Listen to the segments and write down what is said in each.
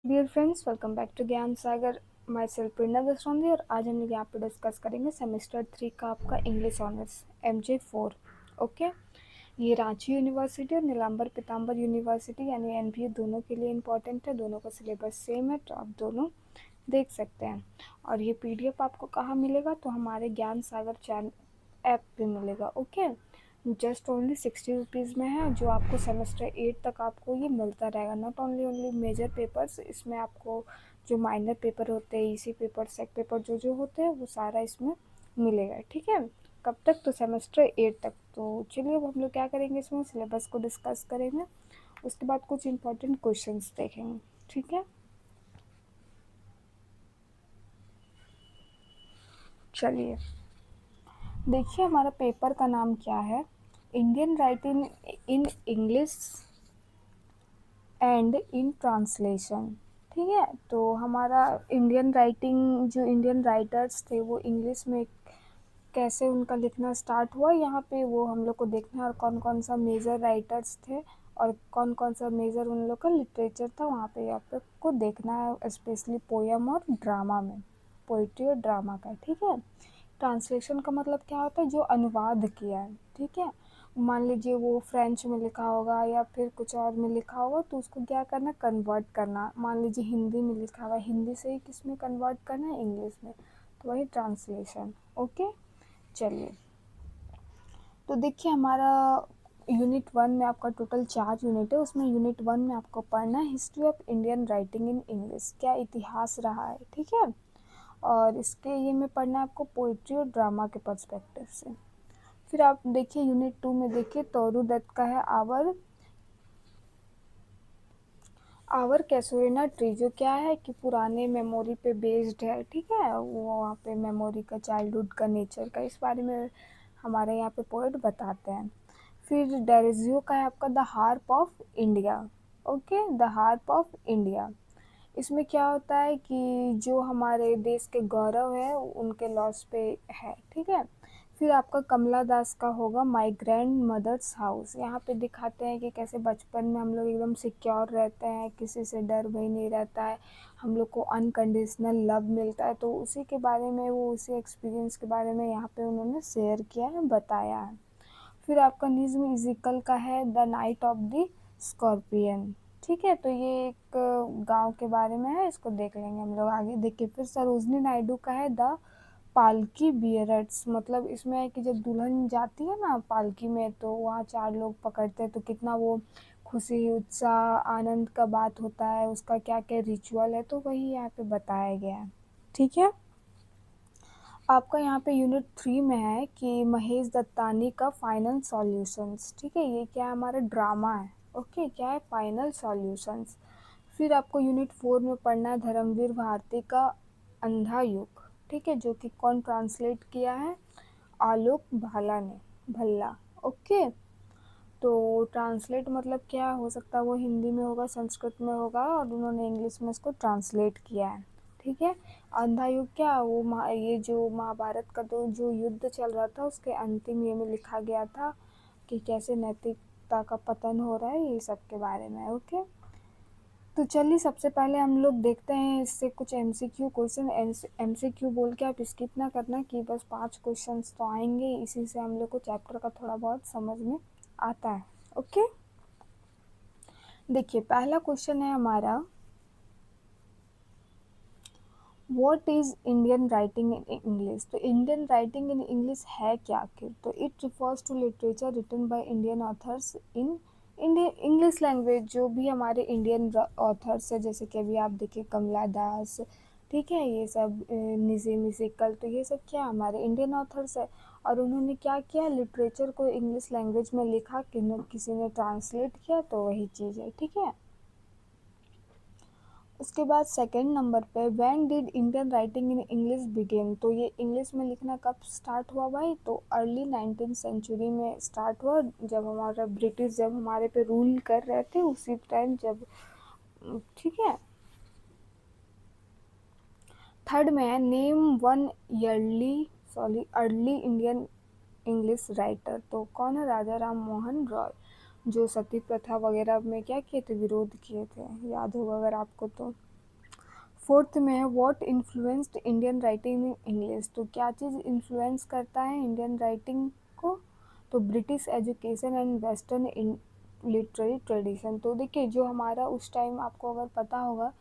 Dear friends, welcome back to Gyan Sagar. My self प्रेरणा दसरौंदी और आज हम लोग यहाँ पे डिस्कस करेंगे सेमेस्टर 3 का आपका इंग्लिश ऑनर्स MJ4। ओके, ये रांची यूनिवर्सिटी और नीलांबर पीताम्बर यूनिवर्सिटी यानी NPU दोनों के लिए इम्पॉर्टेंट है। दोनों का सिलेबस सेम है, तो आप दोनों देख सकते हैं। और ये PDF आपको कहाँ मिलेगा? तो हमारे ज्ञान सागर चैनल ऐप पे मिलेगा। ओके, जस्ट ओनली 60 रुपीज़ में है, जो आपको सेमेस्टर 8 तक आपको ये मिलता रहेगा। नॉट ओनली मेजर पेपर्स, इसमें आपको जो माइनर पेपर होते हैं, EC पेपर, सेक पेपर जो होते हैं, वो सारा इसमें मिलेगा। ठीक है, कब तक? तो सेमेस्टर 8 तक। तो चलिए अब हम लोग क्या करेंगे, इसमें सिलेबस को डिस्कस करेंगे, उसके बाद कुछ इंपॉर्टेंट क्वेश्चंस देखेंगे। ठीक है, चलिए देखिए हमारा पेपर का नाम क्या है, Indian writing in English and in translation. ठीक है, तो हमारा इंडियन राइटिंग, जो इंडियन राइटर्स थे वो इंग्लिश में कैसे उनका लिखना स्टार्ट हुआ, यहाँ पे वो हम लोग को देखना है। और कौन कौन सा मेजर राइटर्स थे और कौन कौन सा मेजर उन लोग का लिटरेचर था, वहाँ पे आप लोग को देखना है, स्पेशली पोयम और ड्रामा में, पोइट्री और ड्रामा का। ठीक है, ट्रांसलेशन का मतलब क्या होता है? जो अनुवाद किया है। ठीक है, मान लीजिए वो फ्रेंच में लिखा होगा या फिर कुछ और में लिखा होगा, तो उसको क्या करना, कन्वर्ट करना। मान लीजिए हिंदी में लिखा हुआ, हिंदी से ही किस में कन्वर्ट करना है, इंग्लिश में, तो वही ट्रांसलेशन। ओके, चलिए तो देखिए हमारा यूनिट 1 में आपका टोटल 4 यूनिट है। उसमें यूनिट 1 में आपको पढ़ना है history of Indian writing in English, क्या इतिहास रहा है। ठीक है, और इसके ये में पढ़ना है आपको पोइट्री और ड्रामा के पर्सपेक्टिव से। फिर आप देखिए यूनिट 2 में देखिए तोरू दत्त का है आवर कैसोरिना ट्री, जो क्या है कि पुराने मेमोरी पे बेस्ड है। ठीक है, वो वहाँ पे मेमोरी का, चाइल्डहुड का, नेचर का, इस बारे में हमारे यहाँ पे पोएट बताते हैं। फिर डेरिजियो का है आपका the harp of India. Okay, the harp of India, इसमें क्या होता है कि जो हमारे देश के गौरव है उनके लॉस पे है। ठीक है, फिर आपका कमला दास का होगा माई ग्रैंड मदर्स हाउस। यहाँ पे दिखाते हैं कि कैसे बचपन में हम लोग एकदम सिक्योर रहते हैं, किसी से डर भय नहीं रहता है, हम लोग को अनकंडीशनल लव मिलता है। तो उसी के बारे में, वो उसी एक्सपीरियंस के बारे में यहाँ पे उन्होंने शेयर किया है, बताया है। फिर आपका निज्म इजिकल का है the night of the scorpion. ठीक है, तो ये एक गांव के बारे में है, इसको देख लेंगे हम लोग आगे। देखिए फिर सरोजनी नायडू का है द पालकी बियरट्स, मतलब इसमें है कि जब दुल्हन जाती है ना पालकी में, तो वहाँ 4 लोग पकड़ते हैं, तो कितना वो खुशी, उत्साह, आनंद का बात होता है, उसका क्या क्या रिचुअल है, तो वही यहाँ पे बताया गया है। ठीक है, आपका यहाँ पे यूनिट 3 में है कि महेश दत्तानी का फाइनल सॉल्यूशंस। ठीक है, ये क्या है, हमारा ड्रामा है। ओके, क्या है, फाइनल सॉल्यूशंस। फिर आपको यूनिट 4 में पढ़ना है धर्मवीर भारती का अंधा युग। ठीक है, जो कि कौन ट्रांसलेट किया है, आलोक भाला ने, भल्ला। ओके, तो ट्रांसलेट मतलब क्या हो सकता है, वो हिंदी में होगा, संस्कृत में होगा, और उन्होंने इंग्लिश में इसको ट्रांसलेट किया है। ठीक है, अंधा युग क्या, वो ये जो महाभारत का तो जो युद्ध चल रहा था, उसके अंतिम ये में लिखा गया था कि कैसे नैतिकता का पतन हो रहा है, ये सब के बारे में। ओके, तो चलिए सबसे पहले हम लोग देखते हैं इससे कुछ MCQ क्वेश्चन। MCQ बोल के आप स्किप ना करना कि बस 5 क्वेश्चंस तो आएंगे, इसी से हम लोग को चैप्टर का थोड़ा बहुत समझ में आता है। ओके, देखिए पहला क्वेश्चन है हमारा, what is Indian writing in English. तो इंडियन राइटिंग इन इंग्लिश है क्या आखिर? तो it refers to literature written by Indian authors in Indian English language, जो भी हमारे इंडियन ऑथर्स है, जैसे कि अभी आप देखिए कमला दास, ठीक है, ये सब निज़िम इसिकल, तो ये सब क्या हमारे इंडियन ऑथर्स है। और उन्होंने क्या किया, लिटरेचर को इंग्लिश लैंग्वेज में लिखा, किसी ने ट्रांसलेट किया, तो वही चीज़ है। ठीक है, उसके बाद सेकंड नंबर पे when did Indian writing in English begin. तो ये इंग्लिश में लिखना कब स्टार्ट हुआ भाई? तो अर्ली 19th सेंचुरी में स्टार्ट हुआ, जब हमारा ब्रिटिश जब हमारे पे रूल कर रहे थे, उसी टाइम जब। ठीक है, थर्ड में है name one early Indian English writer. तो कौन है? राजा राम मोहन रॉय, जो सती प्रथा वगैरह में क्या किए थे, विरोध किए थे, याद होगा अगर आपको तो। फोर्थ में है what influenced Indian writing in English. तो क्या चीज़ इन्फ्लुएंस करता है इंडियन राइटिंग को? तो British education and western literary tradition. तो देखिए जो हमारा उस टाइम, आपको अगर पता होगा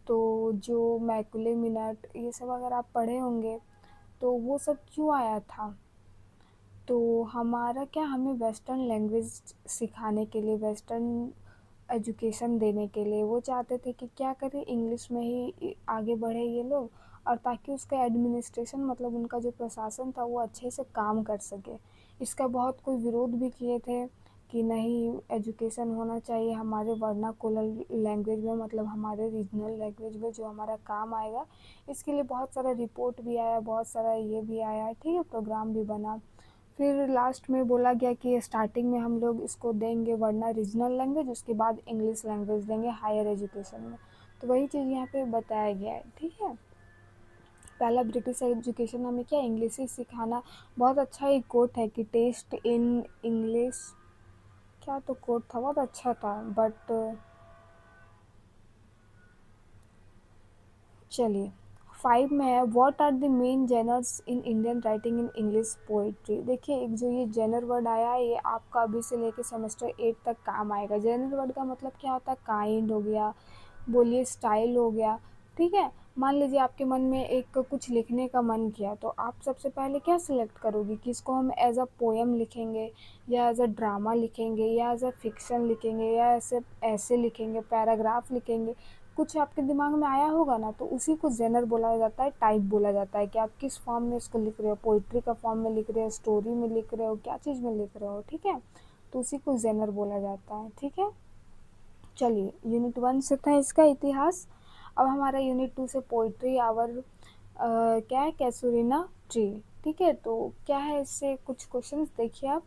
तो जो मैकुले मिनट ये सब अगर आप पढ़े होंगे तो वो सब क्यों आया था? तो हमारा क्या, हमें वेस्टर्न लैंग्वेज सिखाने के लिए, वेस्टर्न एजुकेशन देने के लिए वो चाहते थे कि क्या करें, इंग्लिश में ही आगे बढ़े ये लोग, और ताकि उसका एडमिनिस्ट्रेशन मतलब उनका जो प्रशासन था वो अच्छे से काम कर सके। इसका बहुत कोई विरोध भी किए थे कि नहीं, एजुकेशन होना चाहिए हमारे वर्नाकुलर लैंग्वेज में, मतलब हमारे रीजनल लैंग्वेज में जो हमारा काम आएगा। इसके लिए बहुत सारा रिपोर्ट भी आया, बहुत सारा ये भी आया, ठीक है, प्रोग्राम भी बना। फिर लास्ट में बोला गया कि स्टार्टिंग में हम लोग इसको देंगे वरना रीजनल लैंग्वेज, उसके बाद इंग्लिश लैंग्वेज देंगे हायर एजुकेशन में। तो वही चीज़ यहाँ पे बताया गया है, ठीक है। पहला ब्रिटिश एजुकेशन हमें क्या, इंग्लिश ही सिखाना। बहुत अच्छा एक कोट है कि टेस्ट इन इंग्लिश, क्या तो कोट था, बहुत अच्छा था, बट चलिए। 5 में है what are the main genres in Indian writing in English poetry. देखिए एक जो ये जेनर वर्ड आया है ये आपका अभी से लेके सेमेस्टर 8 तक काम आएगा। जेनर वर्ड का मतलब क्या होता है, काइंड हो गया, बोलिए स्टाइल हो गया, ठीक है। मान लीजिए आपके मन में एक कुछ लिखने का मन किया तो आप सबसे पहले क्या सिलेक्ट करोगे कि इसको हम एज अ पोएम लिखेंगे, या एज अ ड्रामा लिखेंगे, या एज अ फिक्शन लिखेंगे, या ऐसे ऐसे लिखेंगे, पैराग्राफ लिखेंगे। कुछ आपके दिमाग में आया होगा ना, तो उसी को जेनर बोला जाता है, टाइप बोला जाता है कि आप किस फॉर्म में इसको लिख रहे हो, पोइट्री का फॉर्म में लिख रहे हो, स्टोरी में लिख रहे हो, क्या चीज़ में लिख रहे हो, ठीक है। तो उसी को जेनर बोला जाता है, ठीक है। चलिए यूनिट 1 से था इसका इतिहास। अब हमारा यूनिट 2 से पोइट्री आवर क्या है, कैसुरिना ट्री, ठीक है। तो क्या है, इससे कुछ क्वेश्चंस देखिए आप।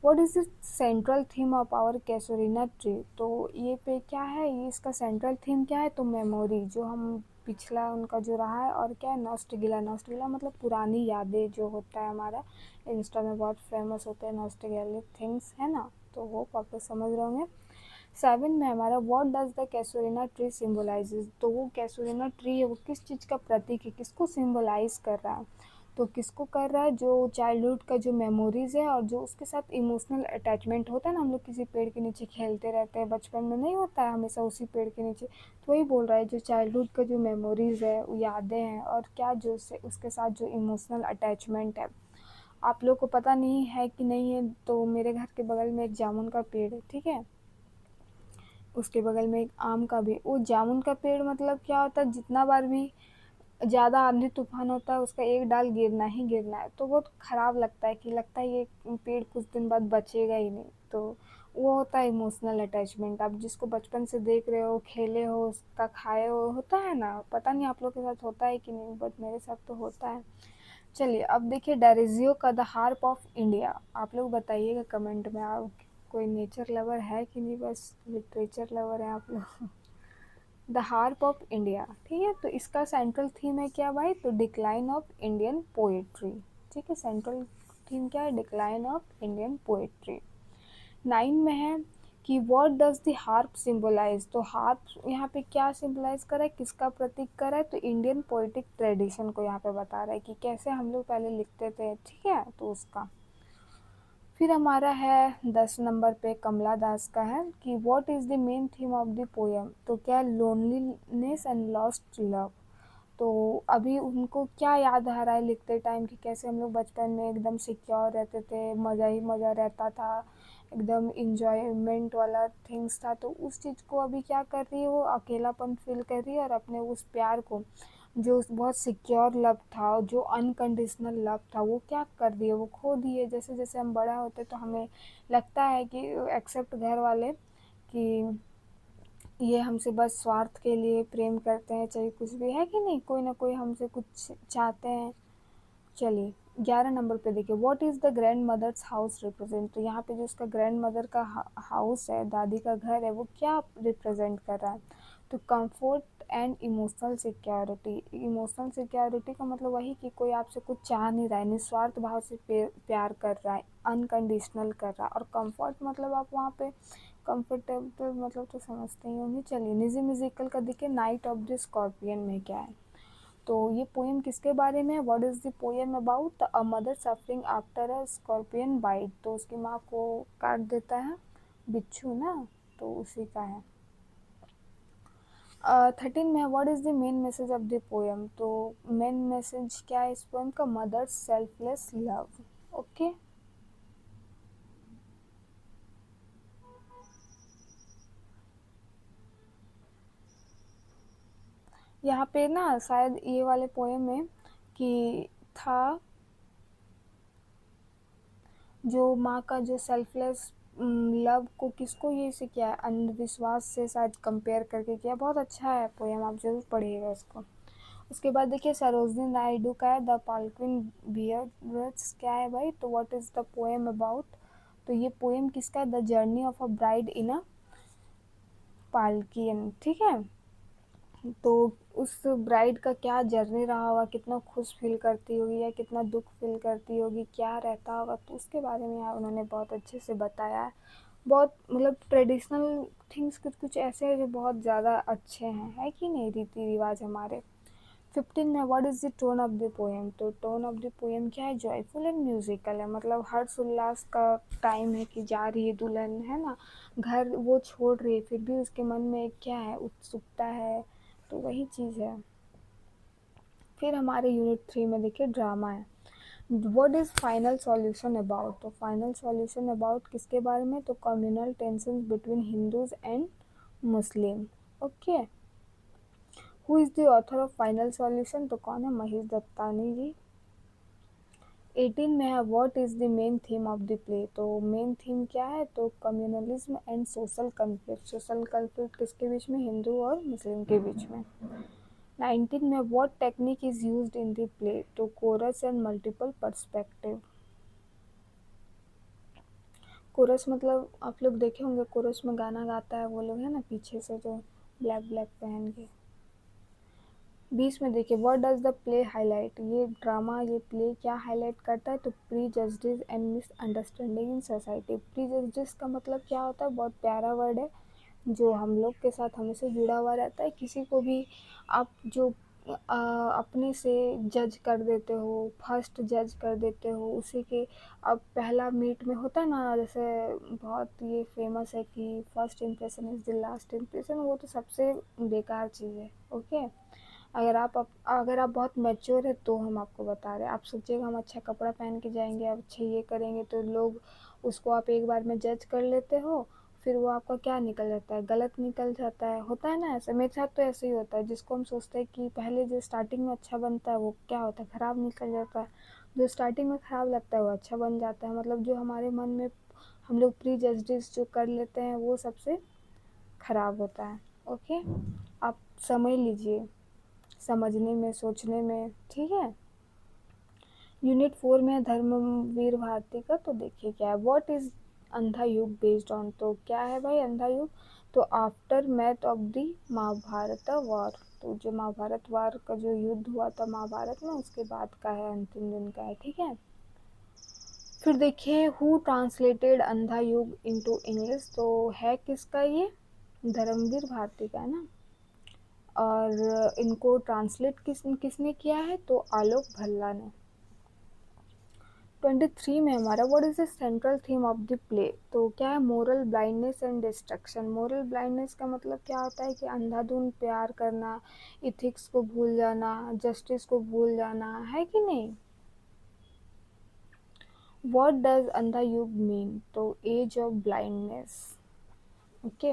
What is the central theme of our casuarina tree. तो ये पे क्या है, ये इसका सेंट्रल थीम क्या है, तो मेमोरी, जो हम पिछला उनका जो रहा है, और क्या है, नॉस्टैल्जिया। नॉस्टैल्जिया मतलब पुरानी यादें, जो होता है हमारा इंस्टा में बहुत फेमस होते हैं नॉस्टैल्जिक थिंग्स, है ना। तो वो आप लोग समझ रहे होंगे। 7 में हमारा what does the casuarina tree symbolises. तो वो कैसुरिना ट्री है वो किस चीज़ का प्रतीक है, किसको सिम्बलाइज कर रहा है। तो किसको कर रहा है, जो चाइल्डहुड का जो मेमोरीज है और जो उसके साथ इमोशनल अटैचमेंट होता है ना, हम लोग किसी पेड़ के नीचे खेलते रहते हैं बचपन में, नहीं होता है हमेशा उसी पेड़ के नीचे। तो वही बोल रहा है, जो चाइल्डहुड का जो मेमोरीज है, यादें हैं, और क्या जो उसके साथ जो इमोशनल अटैचमेंट है। आप लोग को पता नहीं है कि नहीं है, तो मेरे घर के बगल में एक जामुन का पेड़ है, ठीक है। उसके बगल में एक आम का भी। वो जामुन का पेड़ मतलब क्या होता है, जितना बार भी ज़्यादा आंधी तूफान होता है उसका एक डाल गिरना ही गिरना है, तो बहुत ख़राब लगता है कि लगता है ये पेड़ कुछ दिन बाद बचेगा ही नहीं। तो वो होता है इमोशनल अटैचमेंट। आप जिसको बचपन से देख रहे हो, खेले हो, उसका खाए हो, होता है ना। पता नहीं आप लोग के साथ होता है कि नहीं, बट मेरे साथ तो होता है। चलिए अब देखिए डेरिजियो का द हार्प ऑफ इंडिया। आप लोग बताइएगा कमेंट में, आप कोई नेचर लवर है कि नहीं, बस लिटरेचर लवर है आप लोग। द हार्प ऑफ इंडिया, ठीक है। तो इसका सेंट्रल थीम है क्या भाई, तो डिक्लाइन ऑफ इंडियन पोएट्री, ठीक है। सेंट्रल थीम क्या है, डिक्लाइन ऑफ इंडियन पोएट्री। 9 में है कि what does the harp symbolize. तो हार्प यहाँ पे क्या सिंबलाइज कर रहा है, किसका प्रतीक कर रहा है, तो इंडियन पोइटिक ट्रेडिशन को यहाँ पे बता रहा है कि कैसे हम लोग पहले लिखते थे, ठीक है, तो उसका। फिर हमारा है 10 नंबर पे कमला दास का है कि what is the main theme of the poem. तो क्या, लोनलीनेस एंड लॉस्ट लव। तो अभी उनको क्या याद आ रहा है लिखते टाइम कि कैसे हम लोग बचपन में एकदम सिक्योर रहते थे, मज़ा ही मज़ा रहता था, एकदम इंजॉयमेंट वाला थिंग्स था। तो उस चीज़ को अभी क्या कर रही है, वो अकेलापन फील कर रही है, और अपने उस प्यार को, जो बहुत सिक्योर लव था, जो अनकंडीशनल लव था, वो क्या कर दिए, वो खो दिए। जैसे जैसे हम बड़ा होते तो हमें लगता है कि एक्सेप्ट घर वाले कि ये हमसे बस स्वार्थ के लिए प्रेम करते हैं, चाहे कुछ भी है कि नहीं, कोई ना कोई हमसे कुछ चाहते हैं। चलिए 11 नंबर पे देखिए what is the grand mother's house represent. तो यहाँ पे जो उसका ग्रैंड मदर का हाउस है, दादी का घर है, वो क्या रिप्रेजेंट कर रहा है, तो comfort and emotional security. Emotional security का मतलब वही कि कोई आपसे कुछ चाह नहीं रहा है, निस्वार्थ भाव से प्यार कर रहा है, अनकंडीशनल कर रहा है। और कंफर्ट मतलब आप वहाँ पे कंफर्टेबल मतलब तो समझते ही होंगे। चलिए, निजी म्यूजिकल का देखिए, नाइट ऑफ द स्कॉर्पियन में क्या है। तो ये पोएम किसके बारे में है? What is the poem about? A mother suffering after a scorpion bite. तो उसकी माँ को काट देता है बिच्छू ना, तो उसी का है। 13 में what is the main message of the poem? तो मेन मैसेज क्या है इस पोएम का? Mother selfless love. ओके। यहाँ पे ना शायद ये वाले पोएम में कि था जो माँ का जो सेल्फलेस लव को किसको ये से किया है, अंधविश्वास से शायद कंपेयर करके किया। बहुत अच्छा है पोएम, आप जरूर पढ़िएगा इसको। उसके बाद देखिए, सरोजनी नायडू का है द पाल्किन बियर्स। क्या है भाई? तो what is the poem about? तो ये पोएम किसका है? The journey of a bride in a palanquin. ठीक है। तो उस ब्राइड का क्या जर्नी रहा होगा, कितना खुश फील करती होगी या कितना दुख फील करती होगी, क्या रहता होगा, तो उसके बारे में यार उन्होंने बहुत अच्छे से बताया है। बहुत मतलब ट्रेडिशनल थिंग्स कुछ कुछ ऐसे हैं जो बहुत ज़्यादा अच्छे हैं, है कि नहीं, रीति रिवाज हमारे। 15 में what is the tone of the poem? तो टोन ऑफ द पोएम क्या है? जॉयफुल एंड म्यूजिकल है, मतलब हर्ष उल्लास का टाइम है कि जा रही है दुल्हन, है ना, घर वो छोड़ रही है, फिर भी उसके मन में क्या है? उत्सुकता है। तो वही चीज़ है। फिर हमारे यूनिट 3 में देखिए, ड्रामा है। What is final solution about? तो फाइनल सॉल्यूशन अबाउट किसके बारे में? तो communal tension between Hindus and Muslim. Okay. Who is the author of final solution? तो कौन है? महेश दत्तानी जी। 18 में है what is the main theme of the play? तो मेन थीम क्या है? तो communalism and social conflict. Social conflict किसके बीच में? हिंदू और मुस्लिम के बीच में। 19 में what technique is used in the play? तो chorus and multiple perspective. Chorus मतलब आप लोग देखे होंगे, कोरस में गाना गाता है वो लोग, है ना, पीछे से जो ब्लैक ब्लैक पहन के। 20 में देखिए, what does the play highlight? ये ड्रामा, ये प्ले क्या हाईलाइट करता है? तो pre justice and misunderstanding in society. Pre justice का मतलब क्या होता है? बहुत प्यारा वर्ड है जो हम लोग के साथ हमेशा जुड़ा हुआ रहता है। किसी को भी आप जो अपने से जज कर देते हो, फर्स्ट जज कर देते हो उसी के। अब पहला मीट में होता है ना, जैसे बहुत ये फेमस है कि first impression is the last impression, वो तो सबसे बेकार चीज़ है। ओके। अगर आप बहुत मैच्योर है तो हम आपको बता रहे हैं। आप सोचिएगा हम अच्छा कपड़ा पहन के जाएंगे, अब अच्छे ये करेंगे तो लोग उसको आप एक बार में जज कर लेते हो, फिर वो आपका क्या निकल जाता है? गलत निकल जाता है। होता है ना ऐसे, मेरे साथ तो ऐसे ही होता है। जिसको हम सोचते हैं कि पहले जो स्टार्टिंग में अच्छा बनता है वो क्या होता है? ख़राब निकल जाता है। जो स्टार्टिंग में ख़राब लगता है वो अच्छा बन जाता है। मतलब जो हमारे मन में हम लोग प्री जजडिस जो कर लेते हैं वो सबसे ख़राब होता है। ओके। आप समझ लीजिए, समझने में, सोचने में। ठीक है। यूनिट 4 में है धर्मवीर भारती का। तो देखिए क्या है, व्हाट इज अंधा युग बेस्ड ऑन? तो क्या है भाई अंधा युग? तो aftermath of the Mahabharata war. तो जो महाभारत वार का जो युद्ध हुआ था महाभारत में, उसके बाद का है, अंतिम दिन का है। ठीक है। फिर देखिए, हु ट्रांसलेटेड अंधा युग इनटू इंग्लिश? तो है किसका ये? धर्मवीर भारती का है ना। और इनको ट्रांसलेट किसने किया है? तो आलोक भल्ला ने। 23 में हमारा what is the central theme of the play? तो क्या है? Moral blindness and destruction. Moral blindness का मतलब क्या होता है कि अंधाधुंध प्यार करना, इथिक्स को भूल जाना, जस्टिस को भूल जाना, है कि नहीं। व्हाट डज अंधा युग मीन? तो एज ऑफ ब्लाइंडनेस। ओके।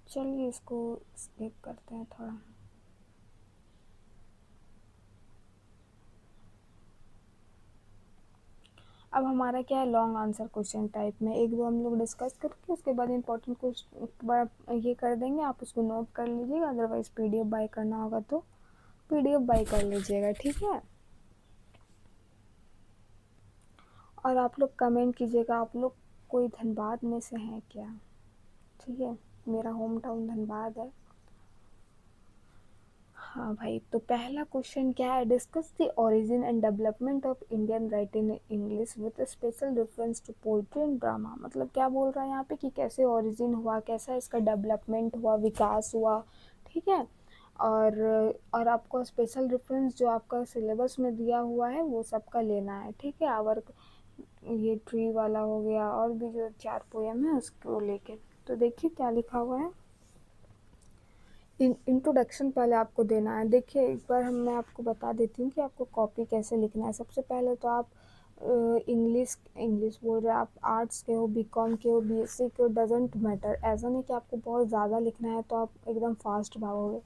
चलिए इसको स्किप करते हैं थोड़ा। अब हमारा क्या है, लॉन्ग आंसर क्वेश्चन टाइप में एक दो हम लोग डिस्कस करके उसके बाद इंपॉर्टेंट क्वेश्चन ये कर देंगे, आप उसको नोट कर लीजिएगा। अदरवाइज पीडीएफ बाय करना होगा तो पीडीएफ बाय कर लीजिएगा। ठीक है। और आप लोग कमेंट कीजिएगा, आप लोग कोई धनबाद में से हैं क्या? ठीक है। मेरा होम टाउन धनबाद है। हाँ भाई, तो पहला क्वेश्चन क्या है, discuss the origin and development of Indian writing in English with special reference to poetry and drama. मतलब क्या बोल रहा है यहाँ पे कि कैसे ओरिजिन हुआ, कैसा इसका डेवलपमेंट हुआ, विकास हुआ, ठीक है। और आपको स्पेशल रेफरेंस जो आपका सिलेबस में दिया हुआ है वो सबका लेना है, ठीक है। आवर ये ट्री वाला हो गया, और भी जो 4 पोएम है उसको लेके। तो देखिए क्या लिखा हुआ है। इंट्रोडक्शन पहले आपको देना है। देखिए एक बार मैं आपको बता देती हूँ कि आपको कॉपी कैसे लिखना है। सबसे पहले तो आप इंग्लिश इंग्लिश बोल रहे हैं, आप आर्ट्स के हो, बीकॉम के हो, बीएससी के हो, डजेंट मैटर। ऐसा नहीं कि आपको बहुत ज़्यादा लिखना है तो आप एकदम फास्ट भागोगे।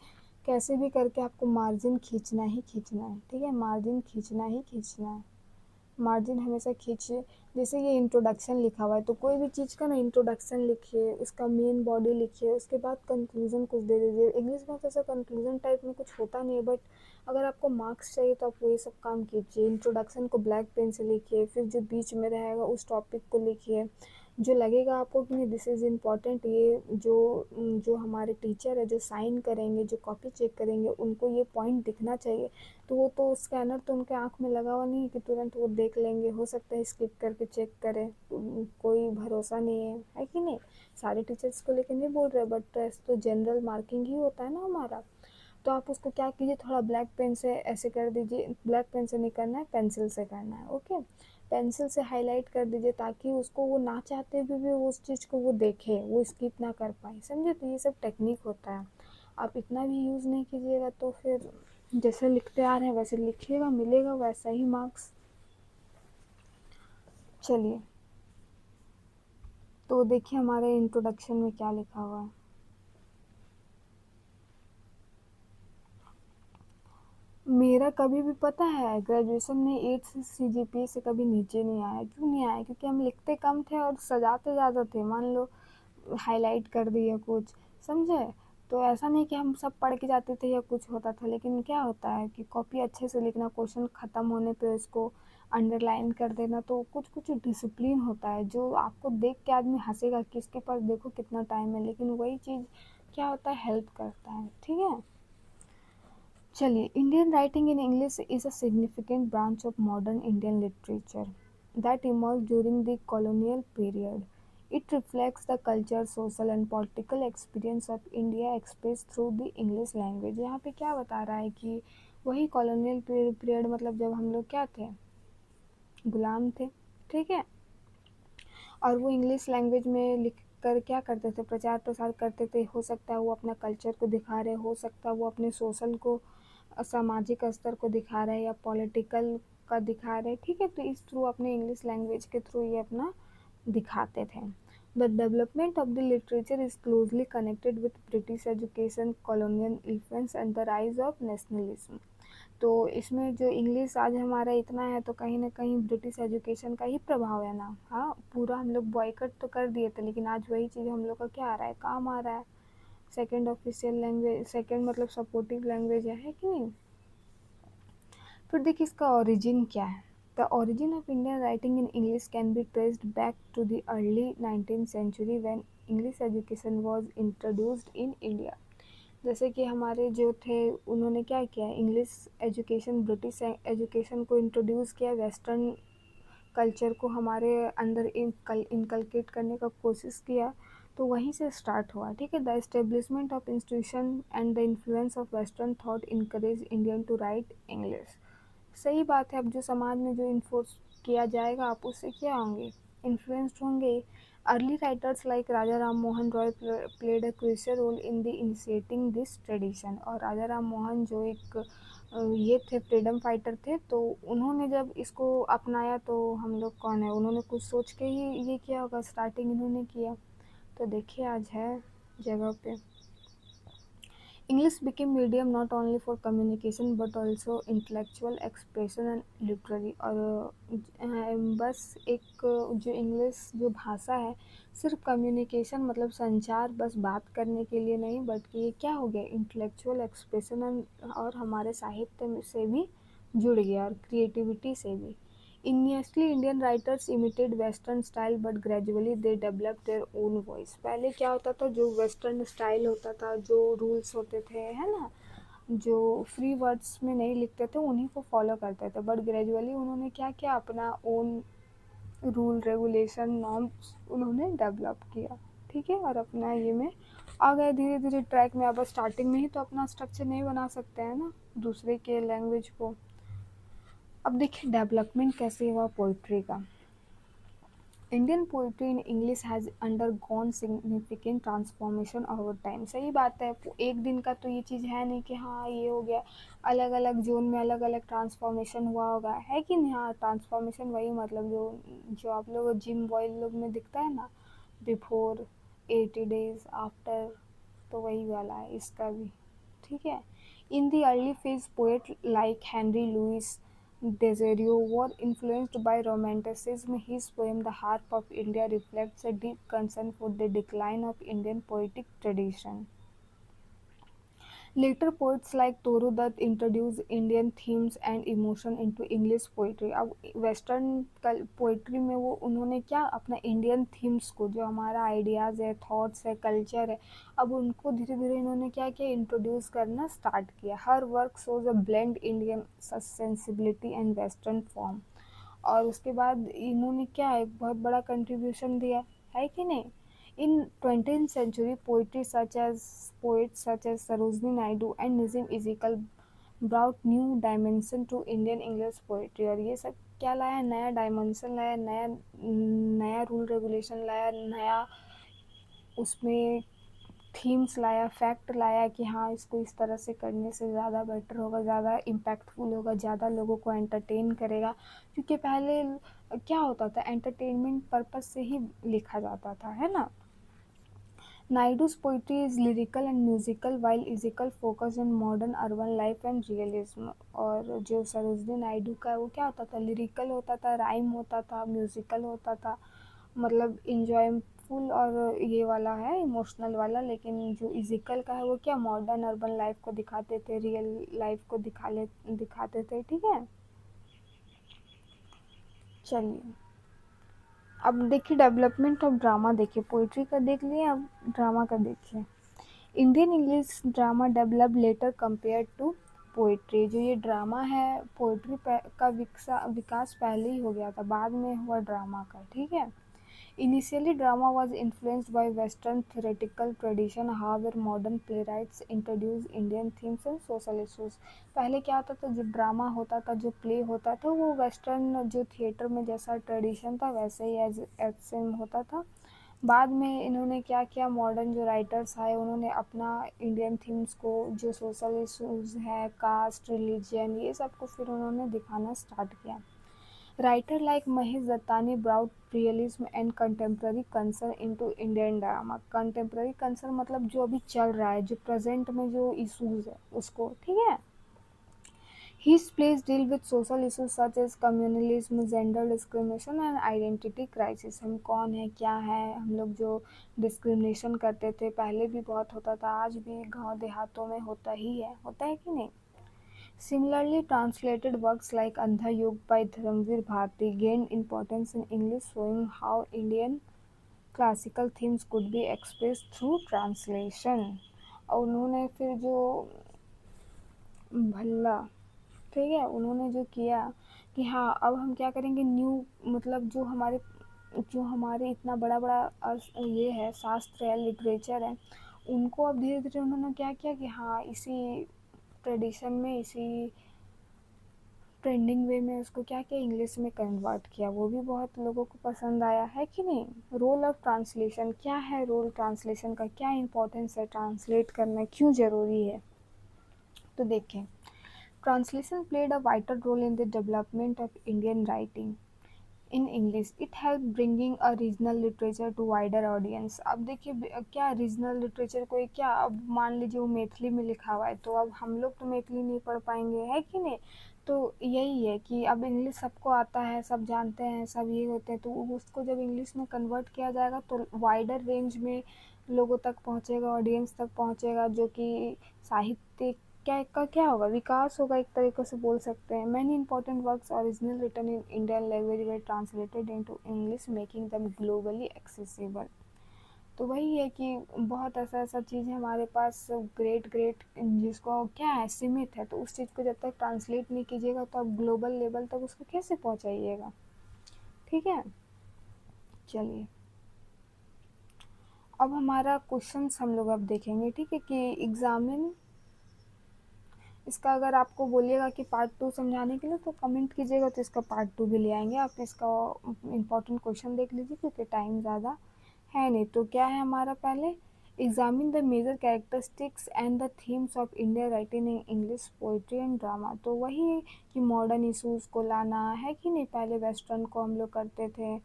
कैसे भी करके आपको मार्जिन खींचना ही खींचना है, ठीक है। मार्जिन खींचना ही खींचना है, मार्जिन हमेशा खींचिए। जैसे ये इंट्रोडक्शन लिखा हुआ है तो कोई भी चीज़ का ना इंट्रोडक्शन लिखिए, उसका मेन बॉडी लिखिए, उसके बाद कंक्लूजन कुछ दे दीजिए। इंग्लिश में तो ऐसा कंक्लूजन टाइप में कुछ होता नहीं है, बट अगर आपको मार्क्स चाहिए तो आप वही सब काम कीजिए। इंट्रोडक्शन को ब्लैक पेन से लिखिए, फिर जो बीच में रहेगा उस टॉपिक को लिखिए। जो लगेगा आपको कि नहीं दिस इज़ इम्पॉर्टेंट, ये जो जो हमारे टीचर है जो साइन करेंगे, जो कॉपी चेक करेंगे, उनको ये पॉइंट दिखना चाहिए। तो वो तो स्कैनर तो उनके आँख में लगा हुआ नहीं है कि तुरंत वो देख लेंगे, हो सकता है स्किप करके चेक करें। कोई भरोसा नहीं है कि नहीं। सारे टीचर्स को लेकर नहीं बोल रहे, बट टेस्ट तो जनरल मार्किंग ही होता है ना हमारा। तो आप उसको क्या कीजिए, थोड़ा ब्लैक पेन से ऐसे कर दीजिए। ब्लैक पेन से नहीं करना है, पेंसिल से करना है, ओके। पेंसिल से हाईलाइट कर दीजिए ताकि उसको वो ना चाहते हुए भी उस चीज़ को वो देखे, वो स्किप ना कर पाए, समझे। तो ये सब टेक्निक होता है। आप इतना भी यूज़ नहीं कीजिएगा तो फिर जैसे लिखते आ रहे हैं वैसे लिखिएगा, मिलेगा वैसा ही मार्क्स। चलिए, तो देखिए हमारे इंट्रोडक्शन में क्या लिखा हुआ है। मेरा कभी भी पता है ग्रेजुएशन में 8 से सीजीपीए से कभी नीचे नहीं आया। क्यों नहीं आया? क्योंकि हम लिखते कम थे और सजाते ज़्यादा थे। मान लो हाईलाइट कर दिया कुछ, समझे। तो ऐसा नहीं कि हम सब पढ़ के जाते थे या कुछ होता था, लेकिन क्या होता है कि कॉपी अच्छे से लिखना, क्वेश्चन ख़त्म होने पे उसको अंडरलाइन कर देना। तो कुछ कुछ डिसिप्लिन होता है जो आपको देख के आदमी हंसेगा कि इसके पास देखो कितना टाइम है, लेकिन वही चीज़ क्या होता है, हेल्प करता है, ठीक है। चलिए, Indian writing in English is a significant branch of modern Indian literature that emerged during the colonial period. It reflects the culture, social and political experience of India expressed through the English language। यहाँ पे क्या बता रहा है कि वही colonial period, मतलब जब हम लोग क्या थे, गुलाम थे, ठीक है। और वो इंग्लिश लैंग्वेज में लिख कर क्या करते थे, प्रचार प्रसार करते थे। हो सकता है वो अपना कल्चर को दिखा रहे, हो सकता है वो अपने सोशल को, सामाजिक स्तर को दिखा रहे, या पॉलिटिकल का दिखा रहे, ठीक है। तो इस थ्रू अपने इंग्लिश लैंग्वेज के थ्रू ये अपना दिखाते थे। The development of the literature is closely connected with British education, colonial influence and the rise of nationalism. तो इसमें जो इंग्लिश आज हमारा इतना है तो कहीं ना कहीं ब्रिटिश एजुकेशन का ही प्रभाव है ना। हाँ, पूरा हम लोग बॉयकट तो कर दिए थे, लेकिन आज वही चीज़ हम लोग का क्या आ रहा है, काम आ रहा है। सेकेंड ऑफिशियल लैंग्वेज, सेकेंड मतलब सपोर्टिव लैंग्वेज है कि नहीं। फिर देखिए इसका ओरिजिन क्या है। The origin of Indian writing in English can be traced back to the early 19th century when English education was introduced in India. जैसे कि हमारे जो थे उन्होंने क्या किया, इंग्लिश एजुकेशन, ब्रिटिश एजुकेशन को इंट्रोड्यूस किया, वेस्टर्न कल्चर को हमारे अंदर इनकलकेट करने का कोशिश किया। तो वहीं से स्टार्ट हुआ, ठीक है। The establishment of institution and the influence of western thought encourage Indian to write English. सही बात है। अब जो समाज में जो इन्फोर्स किया जाएगा आप उससे क्या होंगे, इन्फ्लुएंस्ड होंगे। Early writers like Raja Ram Mohan Roy played a crucial role in the initiating this tradition. और राजा राम मोहन जो एक ये थे, फ्रीडम फाइटर थे, तो उन्होंने जब इसको अपनाया तो हम लोग कौन है, उन्होंने कुछ सोच के ही ये किया होगा, स्टार्टिंग इन्होंने किया। तो देखिए आज है जगह पे। English became medium not only for communication but also intellectual expression and literary। और बस एक जो इंग्लिश जो भाषा है सिर्फ कम्युनिकेशन मतलब संचार, बस बात करने के लिए नहीं, बल्कि ये क्या हो गया, इंटेलेक्चुअल एक्सप्रेशन और हमारे साहित्य से भी जुड़ गया और क्रिएटिविटी से भी। Initially Indian writers imitated western style but gradually they developed their own voice। पहले क्या होता था, जो वेस्टर्न स्टाइल होता था, जो रूल्स होते थे, है ना, जो फ्री वर्ड्स में नहीं लिखते थे उन्हीं को फॉलो करते थे, बट ग्रेजुअली उन्होंने क्या किया, अपना ओन रूल रेगुलेशन नॉर्म्स उन्होंने डेवलप किया, ठीक है, और अपना ये में आ गए धीरे धीरे ट्रैक में। अब स्टार्टिंग में ही तो अपना स्ट्रक्चर नहीं बना सकते हैं ना दूसरे के लैंग्वेज को। अब देखिए डेवलपमेंट कैसे हुआ पोइट्री का। Indian poetry in English has undergone significant transformation over time. सही बात है, एक दिन का तो ये चीज़ है नहीं कि हाँ ये हो गया, अलग अलग जोन में अलग अलग ट्रांसफॉर्मेशन हुआ होगा, है कि नहीं। हाँ ट्रांसफॉर्मेशन वही मतलब जो जो आप लोग जिम बॉय लोग में दिखता है ना, बिफोर 80 days आफ्टर, तो वही वाला है इसका भी, ठीक है। In the early phase poet like Henry Louis Desario were influenced by Romanticism. His poem "The Harp of India" reflects a deep concern for the decline of Indian poetic tradition. Later poets like Toru Dutt introduced Indian themes and emotion into English poetry. अब western poetry में वो उन्होंने क्या अपना Indian themes को, जो हमारा ideas है, थॉट्स है, कल्चर है, अब उनको धीरे धीरे इन्होंने क्या किया, इंट्रोड्यूस करना स्टार्ट किया। Her work shows a blend Indian sensibility and western form. और उसके बाद इन्होंने क्या एक बहुत बड़ा कंट्रीब्यूशन दिया, है कि नहीं। In 20th century, poets such as Sarojini Naidu and Nazim Iqbal brought new dimension to Indian English poetry। और ये सब क्या लाया, नया डायमेंशन लाया, नया नया रूल रेगुलेशन लाया, नया उसमें थीम्स लाया, फैक्ट लाया कि हाँ इसको इस तरह से करने से ज़्यादा बेटर होगा, ज़्यादा इम्पैक्टफुल होगा, ज़्यादा लोगों को एंटरटेन करेगा। क्योंकि पहले क्या होता था, एंटरटेनमेंट पर्पस से ही लिखा जाता था, है ना। Naidu's poetry is lyrical and musical, while Ezekiel focused on modern urban life and realism। और जो सरोजनी नायडू का वो क्या होता था, लिरिकल होता था, राइम होता था, म्यूजिकल होता था, मतलब इंजॉयफुल और ये वाला है इमोशनल वाला। लेकिन जो इजिकल का है वो क्या मॉडर्न अर्बन लाइफ को दिखाते थे, रियल लाइफ को दिखाते थे, ठीक है। चलिए अब देखिए डेवलपमेंट ऑफ ड्रामा, देखिए पोइट्री का देख लिए, अब ड्रामा का देखिए। Indian English drama develop later compare to poetry. जो ये ड्रामा है, पोइट्री का विकास पहले ही हो गया था, बाद में हुआ ड्रामा का, ठीक है। Initially, drama was influenced by Western theatrical tradition. However, modern playwrights introduced Indian themes and social issues। पहले क्या होता था, जो ड्रामा होता था, जो प्ले होता था, वो वेस्टर्न जो थिएटर में जैसा ट्रेडिशन था वैसे ही एज सेम होता था। बाद में इन्होंने क्या किया, मॉडर्न जो राइटर्स आए उन्होंने अपना इंडियन थीम्स को, जो सोशल इशूज़ है, कास्ट, रिलीजन, ये सब को फिर उन्होंने दिखाना स्टार्ट किया। Writer like Mahesh Dattani brought realism and contemporary concern into Indian drama। contemporary concern मतलब जो अभी चल रहा है, जो प्रेजेंट में जो इश्यूज है उसको, ठीक है। His plays deal with social issues such as communalism, gender discrimination and identity crisis। हम कौन है, क्या है, हम लोग जो डिस्क्रिमिनेशन करते थे पहले भी बहुत होता था, आज भी गांव देहातों में होता ही है, होता है कि नहीं। Similarly, translated works like Andha Yug by Dharamveer Bharati gained importance in English, showing how Indian classical themes could be expressed through translation। और उन्होंने फिर जो भल्ला, ठीक है, उन्होंने जो किया कि हाँ अब हम क्या करेंगे, न्यू मतलब जो हमारे इतना बड़ा बड़ा ये है शास्त्र है, लिटरेचर है, उनको अब धीरे धीरे उन्होंने क्या किया कि हाँ इसी ट्रेडिशन में, इसी ट्रेंडिंग वे में उसको क्या किया, इंग्लिश में कन्वर्ट किया। वो भी बहुत लोगों को पसंद आया, है कि नहीं। रोल ऑफ ट्रांसलेशन क्या है, रोल ट्रांसलेशन का क्या इंपॉर्टेंस है, ट्रांसलेट करना क्यों ज़रूरी है। तो देखें, translation played a vital role in the development of Indian writing in English. It help bringing a regional literature to wider audience. अब देखिए क्या रीजनल लिटरेचर को क्या, अब मान लीजिए वो मैथिली में लिखा हुआ है, तो अब हम लोग तो मैथिली नहीं पढ़ पाएंगे, है कि नहीं। तो यही है कि अब इंग्लिश सबको आता है, सब जानते हैं, सब ये होते हैं, तो उसको जब इंग्लिश में कन्वर्ट किया जाएगा तो वाइडर रेंज में लोगों तक पहुँचेगा, ऑडियंस तक पहुँचेगा, जो कि साहित्य क्या होगा, विकास होगा, एक तरीके से बोल सकते हैं। Many important works original written in Indian language were translated into English, making them globally accessible. तो वही है कि बहुत ऐसा ऐसा चीज़ है हमारे पास, ग्रेट ग्रेट जिसको क्या है सीमित है, तो उस चीज़ को जब तक ट्रांसलेट नहीं कीजिएगा तो आप ग्लोबल लेवल तक उसको कैसे पहुंचाइएगा। ठीक है, चलिए अब हमारा क्वेश्चंस हम लोग अब देखेंगे। ठीक है, कि एग्जामिन इसका अगर आपको बोलिएगा कि पार्ट 2 समझाने के लिए तो कमेंट कीजिएगा, तो इसका पार्ट 2 भी ले आएंगे। आप इसका इम्पोर्टेंट क्वेश्चन देख लीजिए क्योंकि टाइम ज़्यादा है नहीं। तो क्या है हमारा, पहले examine the major characteristics and the themes of India writing in English poetry and drama. तो वही कि मॉडर्न इशूज़ को लाना है कि नहीं, पहले वेस्टर्न को हम लोग करते थे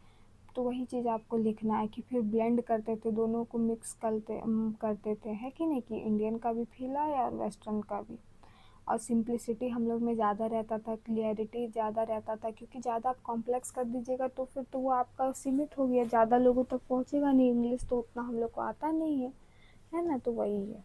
तो वही चीज़ आपको लिखना है कि फिर ब्लेंड करते थे, दोनों को मिक्स करते थे, है कि नहीं, कि इंडियन का भी फील आया और वेस्टर्न का भी। और सिंप्लिसिटी हम लोग में ज़्यादा रहता था, क्लियरिटी ज़्यादा रहता था, क्योंकि ज़्यादा आप कॉम्प्लेक्स कर दीजिएगा तो फिर तो वो आपका सीमित हो गया, ज़्यादा लोगों तक पहुँचेगा नहीं, इंग्लिश तो उतना हम लोग को आता नहीं है ना, तो वही है।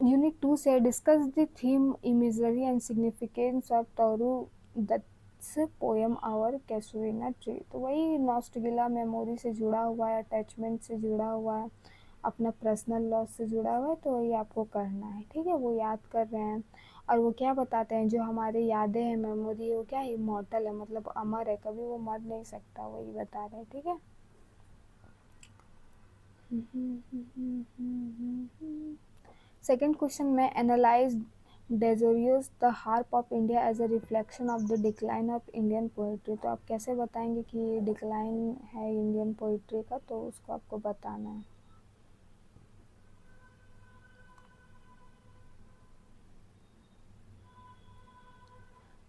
यूनिट 2 से discuss the theme, imagery and significance of Toru Dutt's poem our casuarina tree. तो वही नॉस्टगिला मेमोरी से जुड़ा हुआ है, अटैचमेंट से जुड़ा हुआ है, अपना पर्सनल लॉस से जुड़ा हुआ है, तो वही आपको करना है। ठीक है, वो याद कर रहे हैं और वो क्या बताते हैं, जो हमारी यादें हैं, मेमोरी, वो क्या है, इमॉर्टल है, मतलब अमर है, कभी वो मर नहीं सकता, वही बता रहे हैं। ठीक है, सेकेंड क्वेश्चन में analyse Derozio's the harp of India as a reflection of the decline of Indian poetry. तो आप कैसे बताएंगे कि ये डिक्लाइन है इंडियन पोइट्री का, तो उसको आपको बताना है।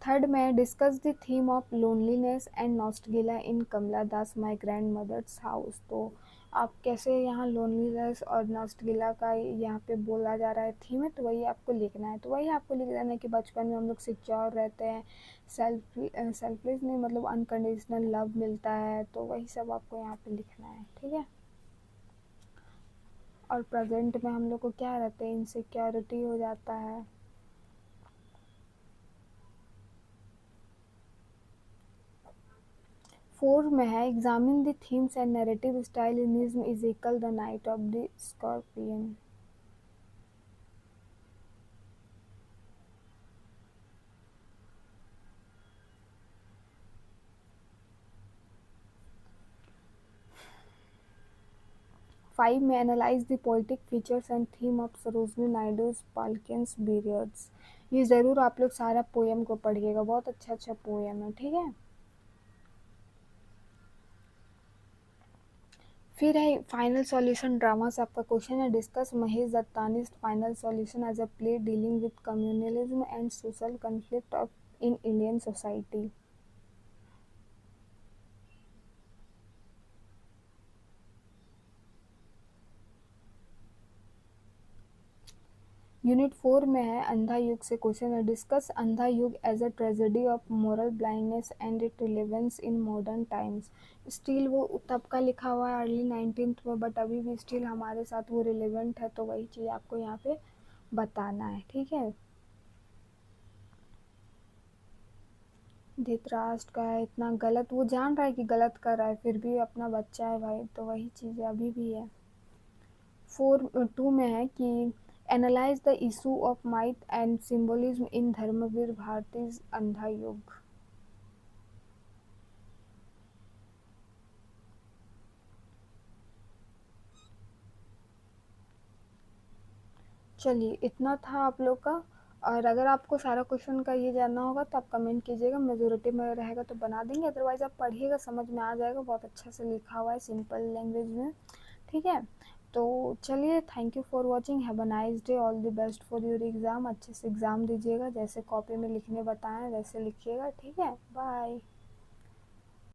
थर्ड में discuss the theme of loneliness and nostalgia in Kamala Das my grand mother's house. तो आप कैसे यहाँ लोनलीनेस और नॉस्टगिला का यहाँ पे बोला जा रहा है थीम है, तो वही आपको लिखना है। तो वही आपको लिख देना है कि बचपन में हम लोग सिक्योर रहते हैं, सेल्फलेस नहीं, मतलब अनकंडीशनल लव मिलता है, तो वही सब आपको यहाँ पे लिखना है। ठीक है, और प्रेजेंट में हम लोग को क्या रहता है, इनसिक्योरिटी हो जाता है। 4 में है examine the themes and narrative style in his musical the night of the scorpion. 5 में analyse the poetic features and theme of Sarojini Naidu's पाल्कियंस पीरियड्स। ये ज़रूर आप लोग सारा पोएम को पढ़िएगा, बहुत अच्छा अच्छा पोएम है। ठीक है, फिर है फाइनल सॉल्यूशन ड्रामा से आपका क्वेश्चन है, discuss Mahesh Dattani's final solution as a play dealing with communalism and social conflict of in Indian society. Unit 4 में है अंधा युग से क्वेश्चन है, discuss Andha Yug as a tragedy of moral blindness and it relevance in modern times. Still वो तब का लिखा हुआ है अर्ली 19th में, बट अभी भी स्टिल हमारे साथ वो रिलेवेंट है, तो वही चीज़ आपको यहाँ पे बताना है। ठीक है, धृतराष्ट्र का है इतना गलत, वो जान रहा है कि गलत कर रहा है, फिर भी अपना बच्चा है भाई, तो वही चीज़ अभी भी है। 2 में है कि analyse the issue of myth and symbolism in Dharamvir Bharati Andha Yug. चलिए इतना था आप लोग का, और अगर आपको सारा क्वेश्चन का ये जानना होगा तो आप कमेंट कीजिएगा, मेजोरिटी में रहेगा तो बना देंगे, अदरवाइज़ आप पढ़िएगा, समझ में आ जाएगा, बहुत अच्छा से लिखा हुआ है सिंपल लैंग्वेज में। ठीक है, तो चलिए, thank you for watching, have a nice day, all the best for your exam, अच्छे से एग्ज़ाम दीजिएगा, जैसे कॉपी में लिखने बताएं वैसे लिखिएगा। ठीक है, बाय।